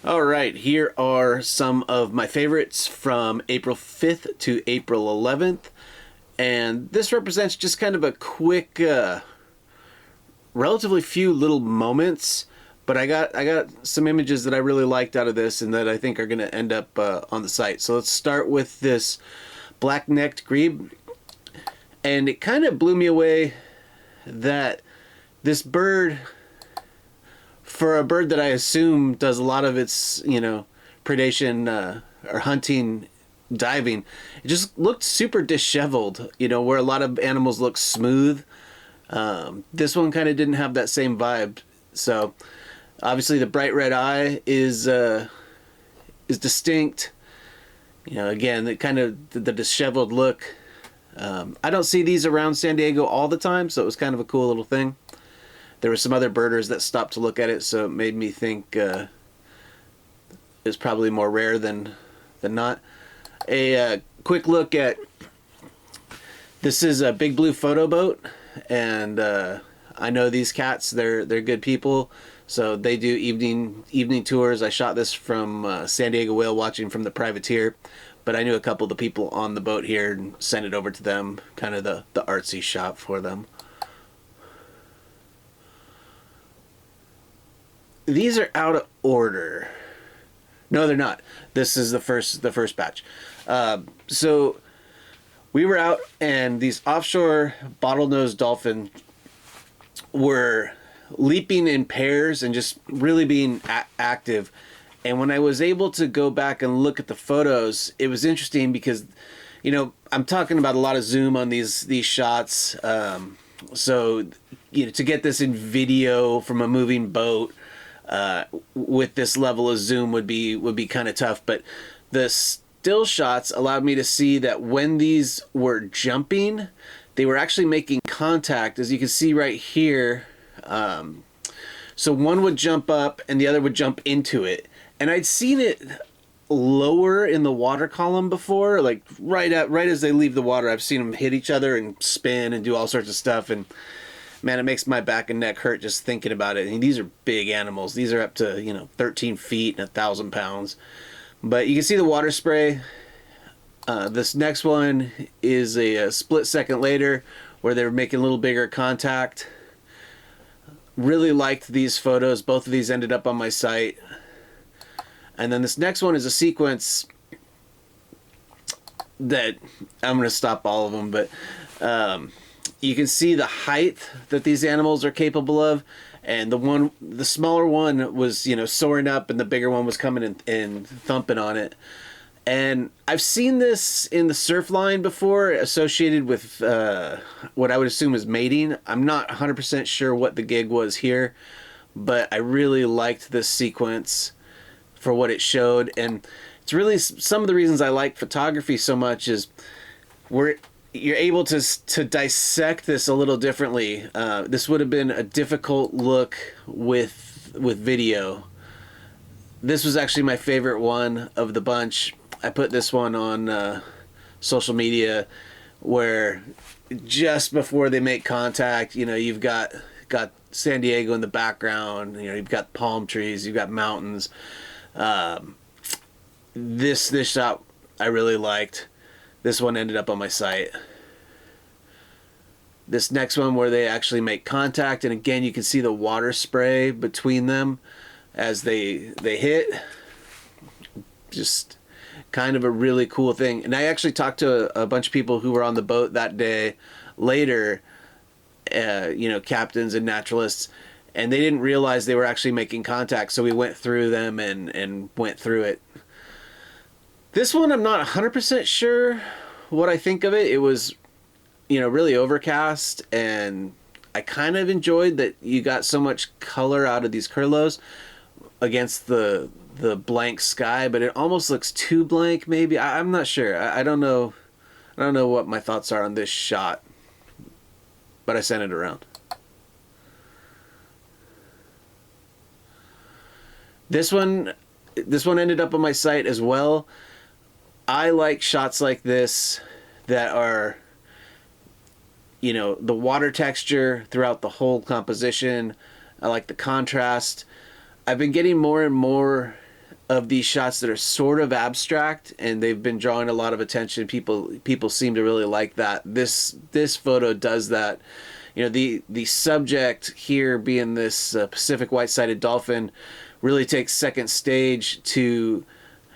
All right, here are some of my favorites from April 5th to April 11th. And this represents just kind of a quick, relatively few little moments. But I got some images that I really liked out of this and that I think are going to end up on the site. So let's start with this black-necked grebe. And it kind of blew me away that this bird, for a bird that I assume does a lot of its, predation or hunting, diving, it just looked super disheveled, where a lot of animals look smooth. This one kind of didn't have that same vibe. So obviously the bright red eye is distinct. Again, the kind of the disheveled look. I don't see these around San Diego all the time, so it was kind of a cool little thing. There were some other birders that stopped to look at it, so it made me think it's probably more rare than not. A quick look at this is a Big Blue photo boat, and I know these cats. They're good people, so they do evening tours. I shot this from San Diego whale watching from the privateer, but I knew a couple of the people on the boat here and sent it over to them, kind of the artsy shot for them. These are out of order. No, they're not. This is the first batch. So we were out, and these offshore bottlenose dolphins were leaping in pairs and just really being active. And when I was able to go back and look at the photos, it was interesting because, I'm talking about a lot of zoom on these shots. So, to get this in video from a moving boat, with this level of zoom would be kind of tough, but the still shots allowed me to see that when these were jumping, they were actually making contact, as you can see right here. So one would jump up and the other would jump into it, and I'd seen it lower in the water column before, like right as they leave the water. I've seen them hit each other and spin and do all sorts of stuff, and man, it makes my back and neck hurt just thinking about it. I mean, these are big animals. These are up to, 13 feet and 1,000 pounds. But you can see the water spray. This next one is a split second later where they're making a little bigger contact. Really liked these photos. Both of these ended up on my site. And then this next one is a sequence that I'm going to stop all of them, but you can see the height that these animals are capable of, and the smaller one was, soaring up, and the bigger one was coming and thumping on it. And I've seen this in the surf line before, associated with what I would assume is mating. I'm not 100% sure what the gig was here, but I really liked this sequence for what it showed. And it's really some of the reasons I like photography so much is you're able to dissect this a little differently. This would have been a difficult look with video. This was actually my favorite one of the bunch. I put this one on social media, where just before they make contact, you've got San Diego in the background. You've got palm trees, you've got mountains. This shot I really liked. This one ended up on my site. This next one where they actually make contact, and again you can see the water spray between them as they hit. Just kind of a really cool thing. And I actually talked to a bunch of people who were on the boat that day later, captains and naturalists, and they didn't realize they were actually making contact, so we went through them and went through it. This one I'm not 100% sure what I think of it. It was, really overcast, and I kind of enjoyed that you got so much color out of these curlews against the blank sky, but it almost looks too blank maybe. I'm not sure. I don't know what my thoughts are on this shot, but I sent it around. This one ended up on my site as well. I like shots like this that are, the water texture throughout the whole composition. I like the contrast. I've been getting more and more of these shots that are sort of abstract, and they've been drawing a lot of attention. People seem to really like that. This photo does that. You know, the subject here being this Pacific white-sided dolphin really takes second stage to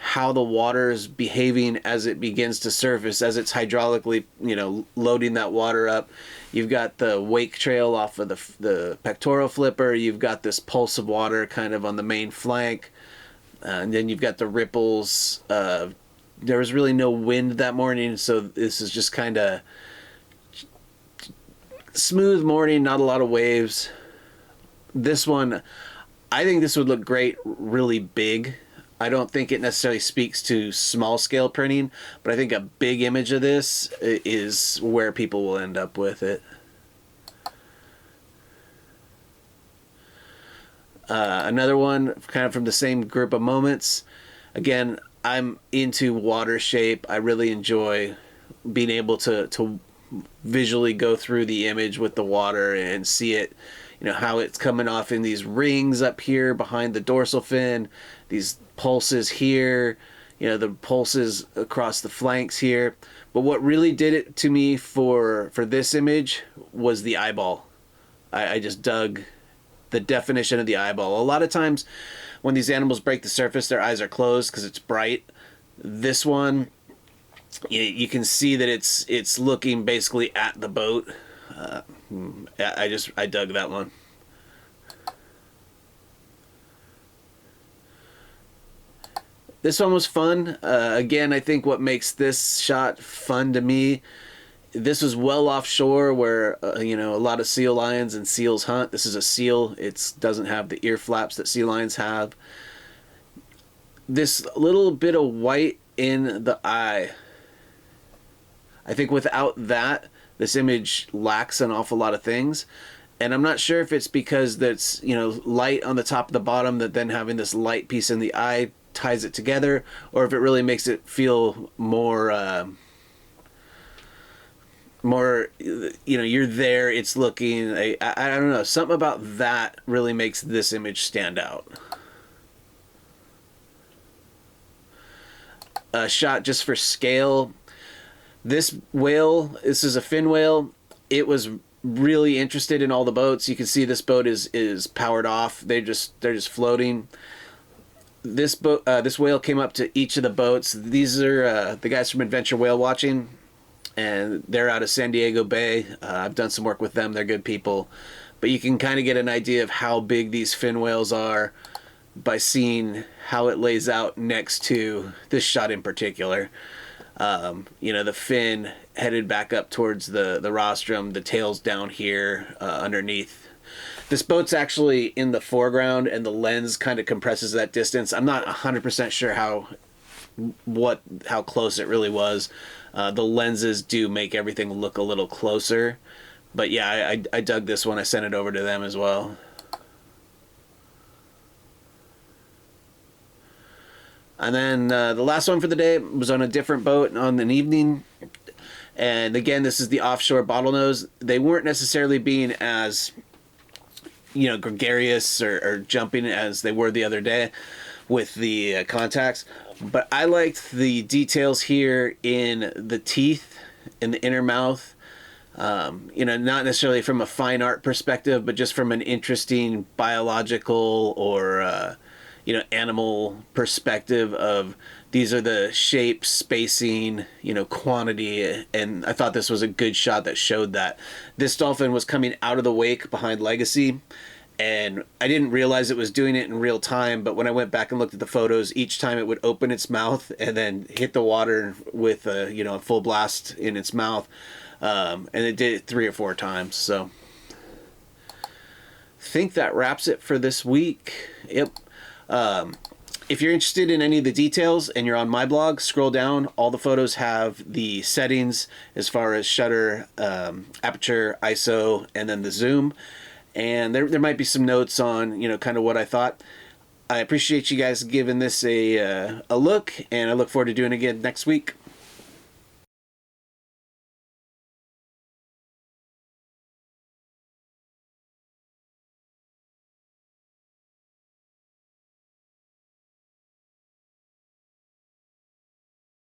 how the water is behaving as it begins to surface, as it's hydraulically, you know, loading that water up. You've got the wake trail off of the pectoral flipper. You've got this pulse of water kind of on the main flank. And then you've got the ripples. There was really no wind that morning, so this is just kind of smooth morning, not a lot of waves. This one, I think this would look great really big. I don't think it necessarily speaks to small scale printing, but I think a big image of this is where people will end up with it. Another one kind of from the same group of moments. Again, I'm into water shape. I really enjoy being able to visually go through the image with the water and see it, you know, how it's coming off in these rings up here behind the dorsal fin, these pulses here, you know, the pulses across the flanks here. But what really did it to me for this image was the eyeball. I just dug the definition of the eyeball. A lot of times when these animals break the surface, their eyes are closed because it's bright. This one, you can see that it's looking basically at the boat. I dug that one. This one was fun. Again, I think what makes this shot fun to me, this was well offshore where, you know, a lot of sea lions and seals hunt. This is a seal. It doesn't have the ear flaps that sea lions have. This little bit of white in the eye, I think without that, this image lacks an awful lot of things. And I'm not sure if it's because that's, you know, light on the top of the bottom that then having this light piece in the eye ties it together, or if it really makes it feel more, you know, you're there, it's looking, I don't know, something about that really makes this image stand out. A shot just for scale. This whale, this is a fin whale. It was really interested in all the boats. You can see this boat is powered off. They're just floating. This boat, this whale came up to each of the boats. These are the guys from Adventure Whale Watching, and they're out of San Diego Bay. I've done some work with them. They're good people, but you can kind of get an idea of how big these fin whales are by seeing how it lays out next to this shot in particular. You know, the fin headed back up towards the rostrum, the tail's down here underneath. This boat's actually in the foreground, and the lens kind of compresses that distance. I'm not 100% sure how close it really was. The lenses do make everything look a little closer, but yeah, I dug this one. I sent it over to them as well. And then the last one for the day was on a different boat on an evening. And again, this is the Offshore Bottlenose. They weren't necessarily being as, you know, gregarious or jumping as they were the other day with the contacts. But I liked the details here in the teeth, in the inner mouth. You know, not necessarily from a fine art perspective, but just from an interesting biological or you know, animal perspective of these are the shapes, spacing, you know, quantity, and I thought this was a good shot that showed that. This dolphin was coming out of the wake behind Legacy, and I didn't realize it was doing it in real time, but when I went back and looked at the photos, each time it would open its mouth and then hit the water with a, you know, a full blast in its mouth, and it did it 3 or 4 times. So I think that wraps it for this week. Yep. If you're interested in any of the details and you're on my blog, scroll down. All the photos have the settings as far as shutter, aperture, ISO, and then the zoom. And there might be some notes on, you know, kind of what I thought. I appreciate you guys giving this a look, and I look forward to doing it again next week.